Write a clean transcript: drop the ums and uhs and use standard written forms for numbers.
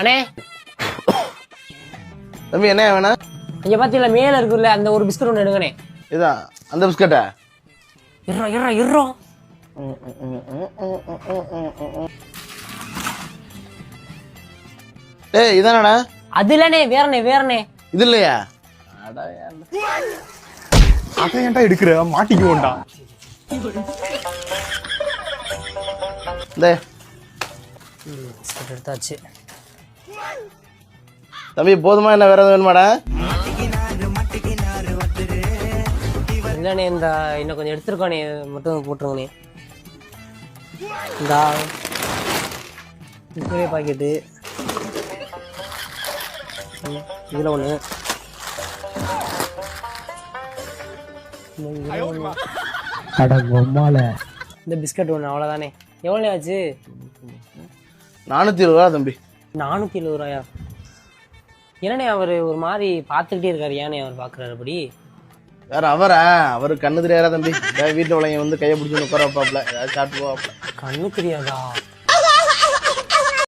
அண்ணே தம்பி என்ன வேணா? இங்க பாத்தீங்களா மேல இருக்குல்ல அந்த ஒரு பிஸ்கட் ஒன்று எடுங்கண்ணே. இதான் அந்த பிஸ்கட்டா? இருறோம். ஏய் இதானடா? அது இல்லண்ணே, வேறண்ணே. இது இல்லையா? அதை ஏன்டா எடுக்கிற? மாட்டிக்குவோண்டா. பிஸ்கட் எடுத்தாச்சு. தம்பி போதுமா என்ன வேற எதுவும் வேணுமாடா? இல்லண்ணே இந்த இன்னும் கொஞ்சம் எடுத்துருக்கோண்ணே, மட்டும் போட்டுருங்கண்ணே. இந்த பெரிய பாக்கெட்டு இதில் ஒன்று, இந்த பிஸ்கட் ஒன்று, அவ்வளோதானே. எவ்வளோ ஆச்சு? 420 ரூபா தம்பி. 420 ரூபாயா? என்னண்ணே அவர் ஒரு மாதிரி பார்த்துக்கிட்டே இருக்காரு, ஏன்னே அவர் பார்க்குறாரு அப்படி? வேற அவரு கண்ணு தெரியாதா தம்பி? வீட்டு உலகம் வந்து கையை பிடிச்சி உட்கார வைப்பாப்ல, ஏதாவது சாப்பிட்டு போவாப்ல. கண்ணு தெரியாதா?